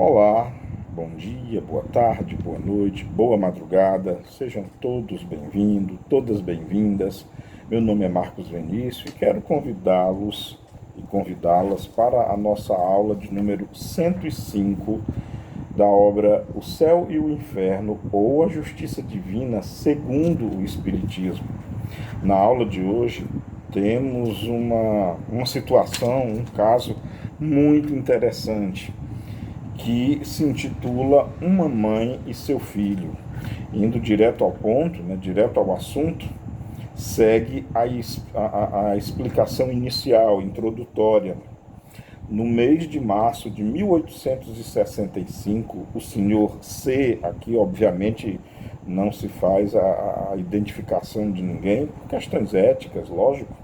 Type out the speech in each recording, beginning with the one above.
Olá, bom dia, boa tarde, boa noite, boa madrugada, sejam todos bem-vindos, todas bem-vindas. Meu nome é Marcos Vinícius e quero convidá-los e convidá-las para a nossa aula de número 105 da obra O Céu e o Inferno ou a Justiça Divina segundo o Espiritismo. Na aula de hoje temos uma situação, um caso muito interessante que se intitula Uma Mãe e Seu Filho. Indo direto ao ponto, direto ao assunto, segue a explicação inicial, introdutória. No mês de março de 1865, o senhor C, aqui obviamente não se faz a identificação de ninguém, por questões éticas, lógico.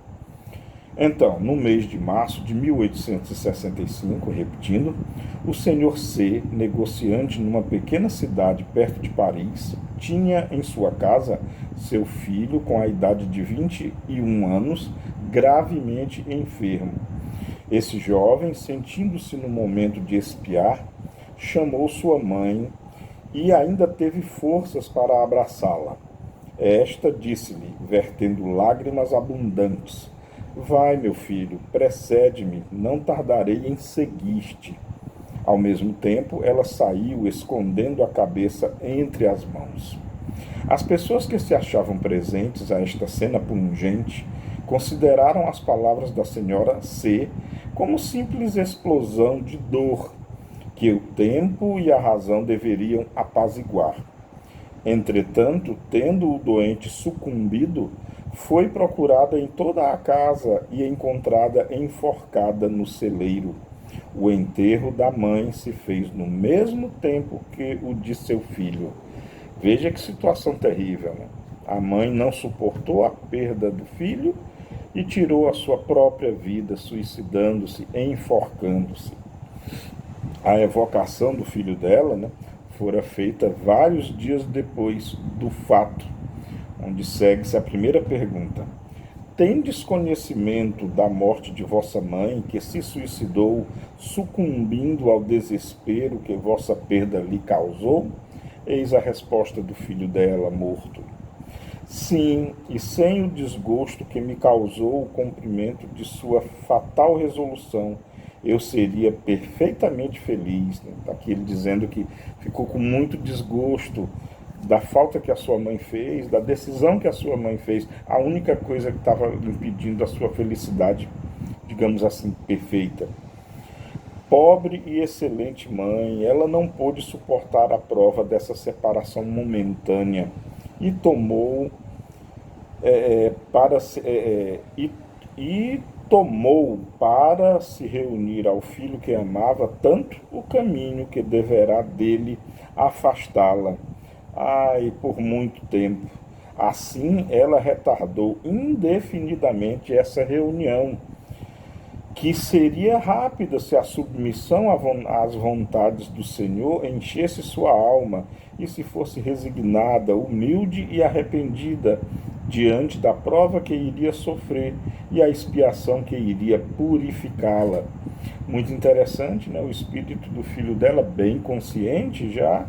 Então, no mês de março de 1865, repetindo, o senhor C, negociante numa pequena cidade perto de Paris, tinha em sua casa seu filho com a idade de 21 anos, gravemente enfermo. Esse jovem, sentindo-se no momento de espiar, chamou sua mãe e ainda teve forças para abraçá-la. Esta disse-lhe, vertendo lágrimas abundantes: Vai, meu filho, precede-me, não tardarei em seguir-te. Ao mesmo tempo, ela saiu, escondendo a cabeça entre as mãos. As pessoas que se achavam presentes a esta cena pungente consideraram as palavras da senhora C como simples explosão de dor, que o tempo e a razão deveriam apaziguar. Entretanto, tendo o doente sucumbido, foi procurada em toda a casa e encontrada enforcada no celeiro. O enterro da mãe se fez no mesmo tempo que o de seu filho. Veja que situação terrível, né? A mãe não suportou a perda do filho e tirou a sua própria vida, suicidando-se, enforcando-se. A evocação do filho dela, fora feita vários dias depois do fato, onde segue-se a primeira pergunta: Tendes conhecimento da morte de vossa mãe, que se suicidou, sucumbindo ao desespero que vossa perda lhe causou? Eis a resposta do filho dela, morto: Sim, e sem o desgosto que me causou o cumprimento de sua fatal resolução, eu seria perfeitamente feliz. Está aqui ele dizendo que ficou com muito desgosto da falta que a sua mãe fez, da decisão que a sua mãe fez, a única coisa que estava impedindo a sua felicidade, digamos assim, perfeita. Pobre e excelente mãe, ela não pôde suportar a prova dessa separação momentânea e tomou para se reunir ao filho que amava tanto o caminho que deverá dele afastá-la. Ai, por muito tempo. Assim, ela retardou indefinidamente essa reunião, que seria rápida se a submissão às vontades do Senhor enchesse sua alma e se fosse resignada, humilde e arrependida diante da prova que iria sofrer e a expiação que iria purificá-la. Muito interessante, né? O espírito do filho dela, bem consciente já,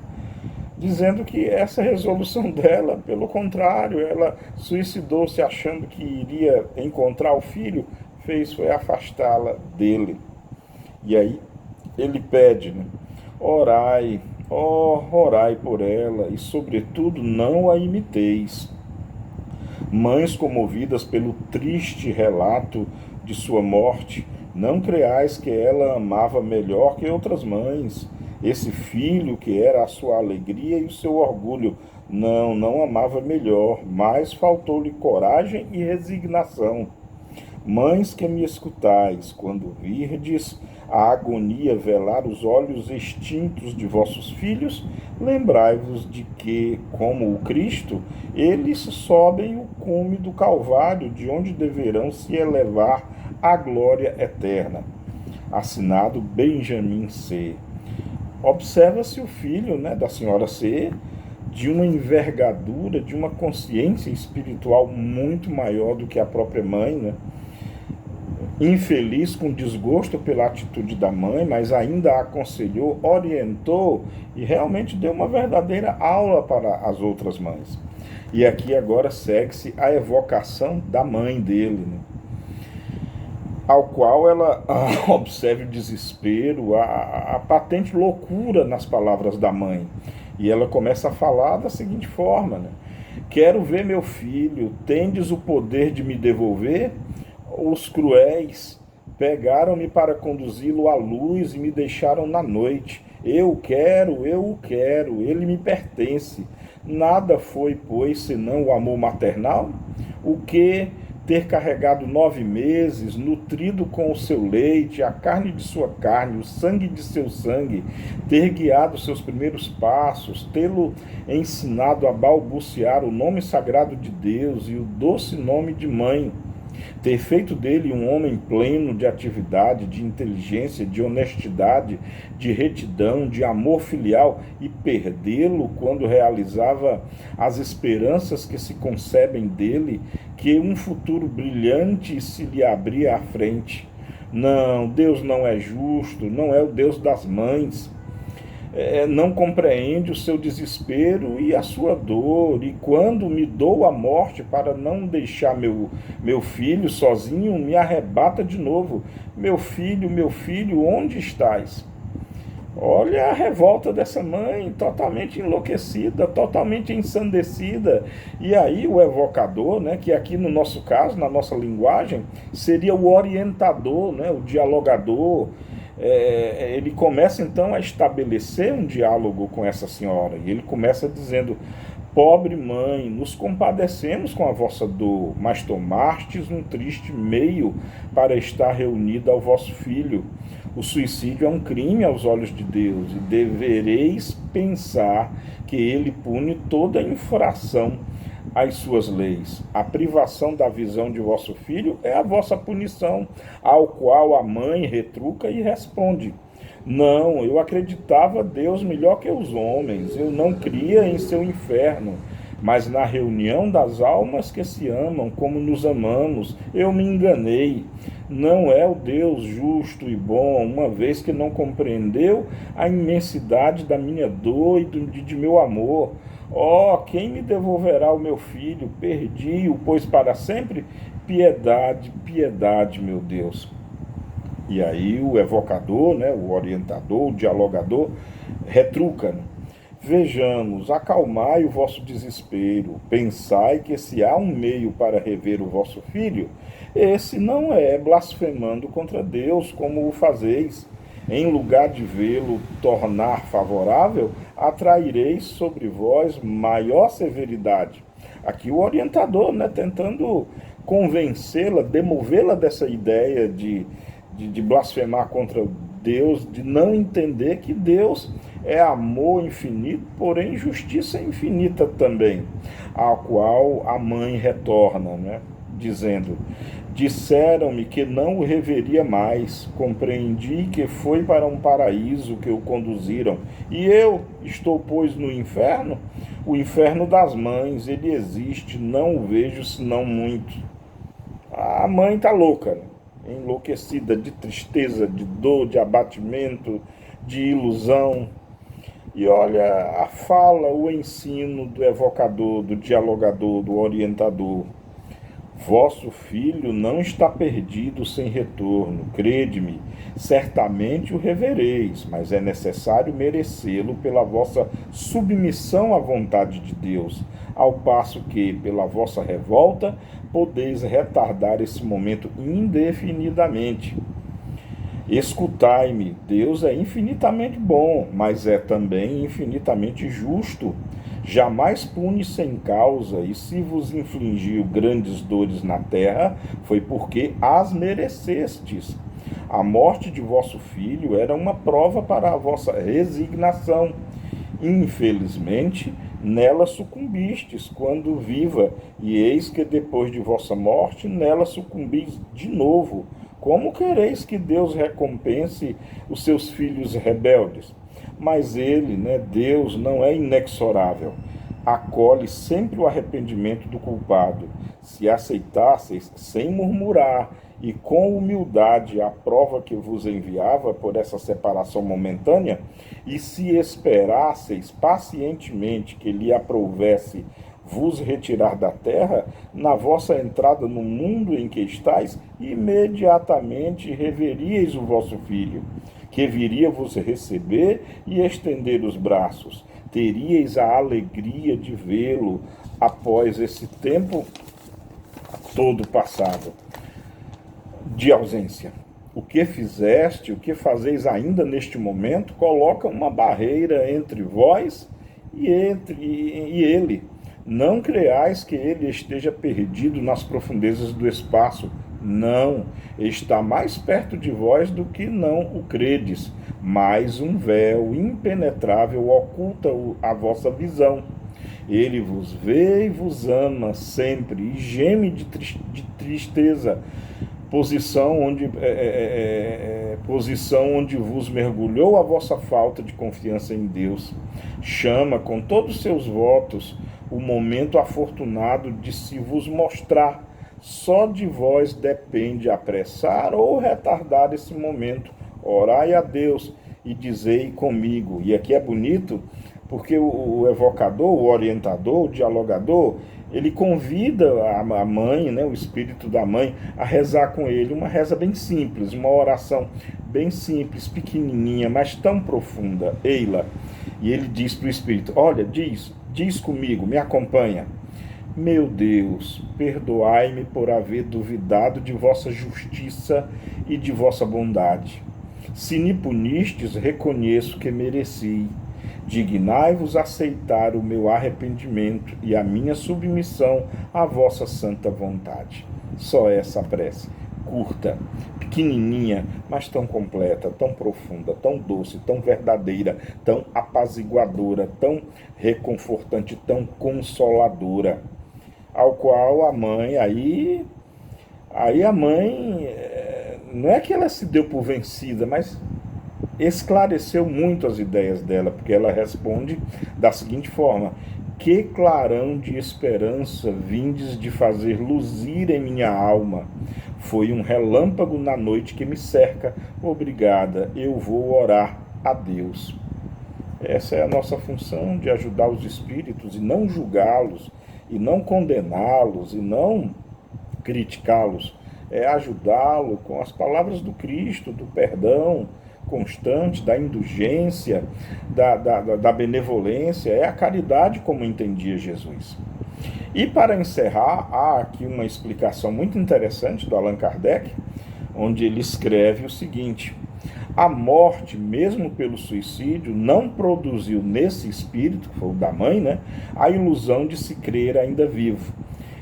dizendo que essa resolução dela, pelo contrário, ela suicidou-se achando que iria encontrar o filho, foi afastá-la dele. E aí ele pede, Orai, orai por ela, e sobretudo não a imiteis. Mães comovidas pelo triste relato de sua morte, não creais que ela amava melhor que outras mães esse filho que era a sua alegria e o seu orgulho. Não amava melhor, mas faltou-lhe coragem e resignação. Mães que me escutais, quando virdes a agonia velar os olhos extintos de vossos filhos, lembrai-vos de que, como o Cristo, eles sobem o cume do Calvário, de onde deverão se elevar à glória eterna. Assinado Benjamin C. Observa-se o filho, da senhora C, de uma envergadura, de uma consciência espiritual muito maior do que a própria mãe, infeliz com desgosto pela atitude da mãe, mas ainda a aconselhou, orientou e realmente deu uma verdadeira aula para as outras mães. E aqui agora segue-se a evocação da mãe dele, né? Ao qual ela observa o desespero, a patente loucura nas palavras da mãe. E ela começa a falar da seguinte forma, né? Quero ver meu filho, tendes o poder de me devolver? Os cruéis pegaram-me para conduzi-lo à luz e me deixaram na noite. Eu o quero, ele me pertence. Nada foi, pois, senão o amor maternal? O que ter carregado 9 meses, nutrido com o seu leite, a carne de sua carne, o sangue de seu sangue, ter guiado seus primeiros passos, tê-lo ensinado a balbuciar o nome sagrado de Deus e o doce nome de mãe, ter feito dele um homem pleno de atividade, de inteligência, de honestidade, de retidão, de amor filial, e perdê-lo quando realizava as esperanças que se concebem dele, que um futuro brilhante se lhe abria à frente. Não, Deus não é justo, não é o Deus das mães. Não compreende o seu desespero e a sua dor, e quando me dou a morte para não deixar meu filho sozinho, me arrebata de novo. Meu filho, onde estás? Olha a revolta dessa mãe, totalmente enlouquecida, totalmente ensandecida. E aí o evocador, né, que aqui no nosso caso, na nossa linguagem, seria o orientador, né, o dialogador. Ele começa então a estabelecer um diálogo com essa senhora. E ele começa dizendo: pobre mãe, nos compadecemos com a vossa dor, mas tomastes um triste meio para estar reunida ao vosso filho. O suicídio é um crime aos olhos de Deus, e devereis pensar que ele pune toda infração às suas leis. A privação da visão de vosso filho é a vossa punição, ao qual a mãe retruca e responde: não, eu acreditava Deus melhor que os homens, eu não cria em seu inferno, mas na reunião das almas que se amam como nos amamos, eu me enganei. Não é o Deus justo e bom, uma vez que não compreendeu a imensidade da minha dor e de meu amor. Oh, quem me devolverá o meu filho? Perdi-o, pois para sempre? Piedade, piedade, meu Deus. E aí o evocador, né, o orientador, o dialogador, retruca, né? Vejamos, acalmai o vosso desespero, pensai que se há um meio para rever o vosso filho, esse não é blasfemando contra Deus, como o fazeis. Em lugar de vê-lo tornar favorável, atraireis sobre vós maior severidade. Aqui o orientador, né, tentando convencê-la, demovê-la dessa ideia de blasfemar contra Deus, de não entender que Deus é amor infinito, porém justiça infinita também, ao qual a mãe retorna, né, dizendo: disseram-me que não o reveria mais, compreendi que foi para um paraíso que o conduziram, e eu estou, pois, no inferno? O inferno das mães, ele existe, não o vejo senão muito. A mãe está louca, né? Enlouquecida de tristeza, de dor, de abatimento, de ilusão. E olha a fala, o ensino do evocador, do dialogador, do orientador. Vosso filho não está perdido sem retorno, crede-me, certamente o revereis, mas é necessário merecê-lo pela vossa submissão à vontade de Deus, ao passo que, pela vossa revolta, podeis retardar esse momento indefinidamente. Escutai-me, Deus é infinitamente bom, mas é também infinitamente justo. Jamais pune sem causa, e se vos infligiu grandes dores na terra, foi porque as merecestes. A morte de vosso filho era uma prova para a vossa resignação. Infelizmente, nela sucumbistes quando viva, e eis que depois de vossa morte, nela sucumbis de novo. Como quereis que Deus recompense os seus filhos rebeldes? Mas ele, né, Deus, não é inexorável. Acolhe sempre o arrependimento do culpado. Se aceitasseis sem murmurar e com humildade a prova que vos enviava por essa separação momentânea, e se esperasseis pacientemente que lhe aprovesse vos retirar da terra, na vossa entrada no mundo em que estáis, imediatamente reveríeis o vosso filho, que viria vos receber e estender os braços. Teríeis a alegria de vê-lo após esse tempo todo passado de ausência. O que fizeste, o que fazeis ainda neste momento, coloca uma barreira entre vós e ele. Não creais que ele esteja perdido nas profundezas do espaço. Não, está mais perto de vós do que não o credes. Mas um véu impenetrável oculta a vossa visão. Ele vos vê e vos ama sempre, e geme de tristeza, posição onde vos mergulhou a vossa falta de confiança em Deus. Chama com todos os seus votos o momento afortunado de se vos mostrar. Só de vós depende apressar ou retardar esse momento. Orai a Deus e dizei comigo. E aqui é bonito, porque o evocador, o orientador, o dialogador, ele convida a mãe, né, o espírito da mãe, a rezar com ele uma reza bem simples, uma oração bem simples, pequenininha, mas tão profunda. Eila. E ele diz para o espírito, olha, diz comigo, me acompanha. Meu Deus, perdoai-me por haver duvidado de vossa justiça e de vossa bondade. Se me punistes, reconheço que mereci. Dignai-vos aceitar o meu arrependimento e a minha submissão à vossa santa vontade. Só essa prece, curta, pequenininha, mas tão completa, tão profunda, tão doce, tão verdadeira, tão apaziguadora, tão reconfortante, tão consoladora, ao qual a mãe, aí a mãe, não é que ela se deu por vencida, mas esclareceu muito as ideias dela, porque ela responde da seguinte forma: que clarão de esperança vindes de fazer luzir em minha alma. Foi um relâmpago na noite que me cerca. Obrigada, eu vou orar a Deus. Essa é a nossa função, de ajudar os espíritos e não julgá-los, e não condená-los, e não criticá-los. É ajudá-lo com as palavras do Cristo, do perdão constante, da indulgência, da benevolência. É a caridade como entendia Jesus. E para encerrar, há aqui uma explicação muito interessante do Allan Kardec, onde ele escreve o seguinte: a morte, mesmo pelo suicídio, não produziu nesse espírito, que foi o da mãe, né, a ilusão de se crer ainda vivo.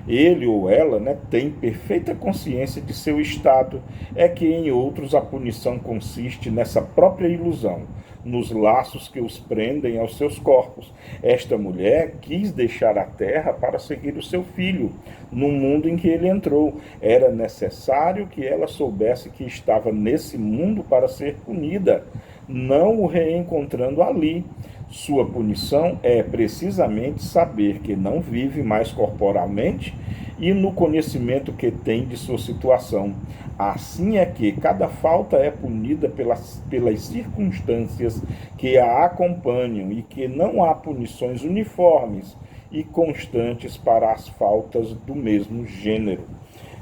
Ele ou ela, né, tem perfeita consciência de seu estado, é que em outros a punição consiste nessa própria ilusão, nos laços que os prendem aos seus corpos. Esta mulher quis deixar a terra para seguir o seu filho, no mundo em que ele entrou. Era necessário que ela soubesse que estava nesse mundo para ser punida, não o reencontrando ali. Sua punição é precisamente saber que não vive mais corporalmente e no conhecimento que tem de sua situação. Assim é que cada falta é punida pelas circunstâncias que a acompanham, e que não há punições uniformes e constantes para as faltas do mesmo gênero.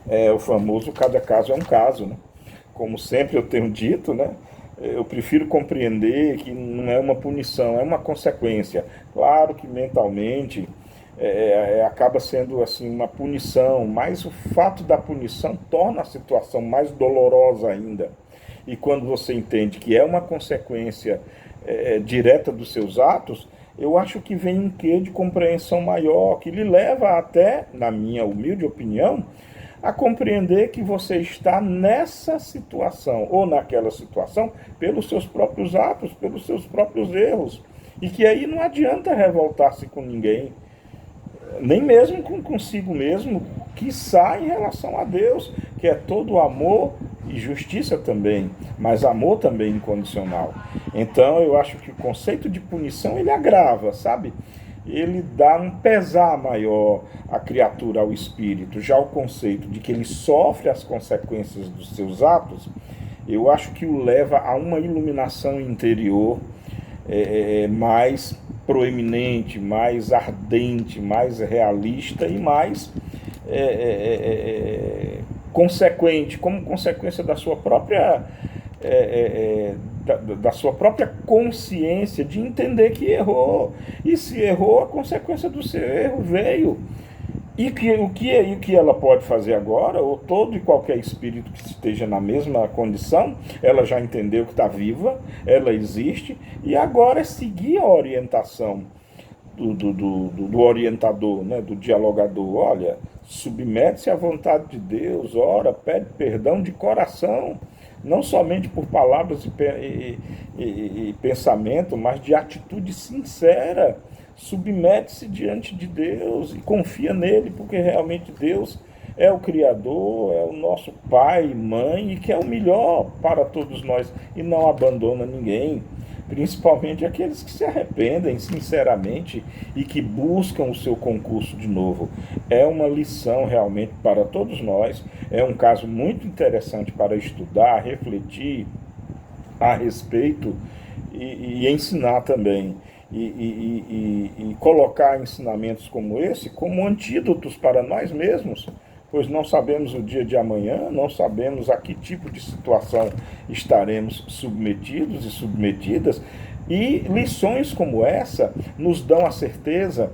É o famoso cada caso é um caso, né? Como sempre eu tenho dito, né? Eu prefiro compreender que não é uma punição, é uma consequência. Claro que mentalmente acaba sendo assim uma punição, mas o fato da punição torna a situação mais dolorosa ainda. E quando você entende que é uma consequência direta dos seus atos, eu acho que vem um quê de compreensão maior, que lhe leva até, na minha humilde opinião, a compreender que você está nessa situação ou naquela situação pelos seus próprios atos, pelos seus próprios erros. E que aí não adianta revoltar-se com ninguém, nem mesmo consigo mesmo, quiçá em relação a Deus, que é todo amor e justiça também, mas amor também incondicional. Então eu acho que o conceito de punição ele agrava, sabe? ele dá um pesar maior à criatura, ao espírito. Já o conceito de que ele sofre as consequências dos seus atos, eu acho que o leva a uma iluminação interior mais proeminente, mais ardente, mais realista e mais consequente, como consequência da sua própria da sua própria consciência de entender que errou. E se errou, a consequência do seu erro veio. E o que ela pode fazer agora, ou todo e qualquer espírito que esteja na mesma condição, ela já entendeu que está viva, ela existe, e agora é seguir a orientação do orientador, né, do dialogador. Olha, submete-se à vontade de Deus, ora, pede perdão de coração, não somente por palavras e pensamento, mas de atitude sincera. Submete-se diante de Deus e confia nele, porque realmente Deus é o Criador, é o nosso Pai e Mãe, e quer o melhor para todos nós e não abandona ninguém, principalmente aqueles que se arrependem sinceramente e que buscam o seu concurso de novo. É uma lição realmente para todos nós, é um caso muito interessante para estudar, refletir a respeito e ensinar também. E colocar ensinamentos como esse como antídotos para nós mesmos, pois não sabemos o dia de amanhã, não sabemos a que tipo de situação estaremos submetidos e submetidas, e lições como essa nos dão a certeza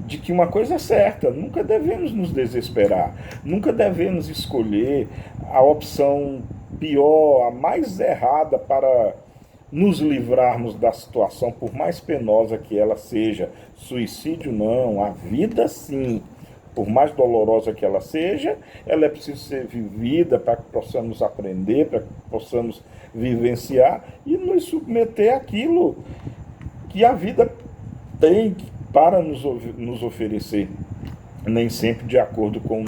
de que uma coisa é certa: nunca devemos nos desesperar, nunca devemos escolher a opção pior, a mais errada para nos livrarmos da situação, por mais penosa que ela seja. Suicídio não, a vida sim, por mais dolorosa que ela seja, ela é preciso ser vivida para que possamos aprender, para que possamos vivenciar e nos submeter àquilo que a vida tem para nos oferecer. Nem sempre de acordo com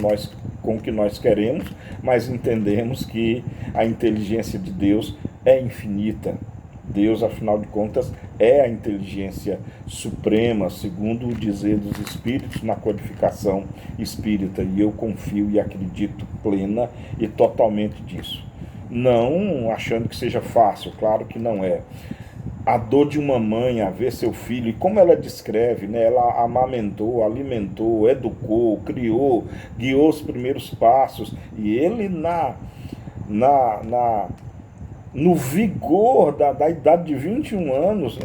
o que nós queremos, mas entendemos que a inteligência de Deus é infinita. Deus, afinal de contas, é a inteligência suprema, segundo o dizer dos espíritos na codificação espírita, e eu confio e acredito plena e totalmente disso. Não achando que seja fácil, claro que não é. A dor de uma mãe a ver seu filho, e como ela descreve, né? Ela amamentou, alimentou, educou, criou, guiou os primeiros passos, e ele no vigor da idade de 21 anos,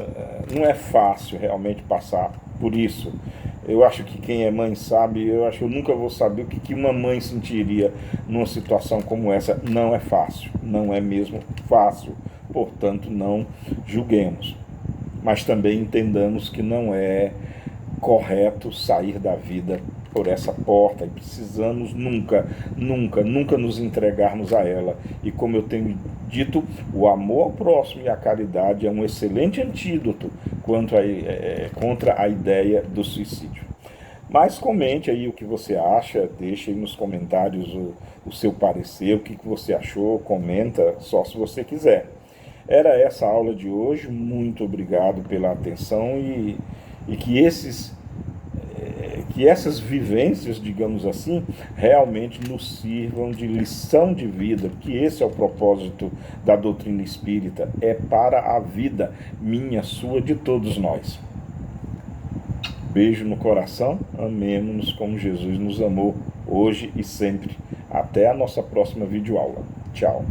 não é fácil realmente passar por isso. Eu acho que quem é mãe sabe, eu acho que eu nunca vou saber o que uma mãe sentiria numa situação como essa. Não é fácil, não é mesmo fácil, portanto não julguemos. Mas também entendamos que não é correto sair da vida por essa porta, e precisamos nunca nos entregarmos a ela. E como eu tenho dito, o amor ao próximo e a caridade é um excelente antídoto contra a ideia do suicídio. Mas comente aí o que você acha, deixe aí nos comentários o seu parecer, o que você achou, comenta só se você quiser. Era essa a aula de hoje, muito obrigado pela atenção, e que essas vivências, digamos assim, realmente nos sirvam de lição de vida, porque esse é o propósito da doutrina espírita, é para a vida minha, sua, de todos nós. Beijo no coração, amemo-nos como Jesus nos amou, hoje e sempre. Até a nossa próxima videoaula. Tchau.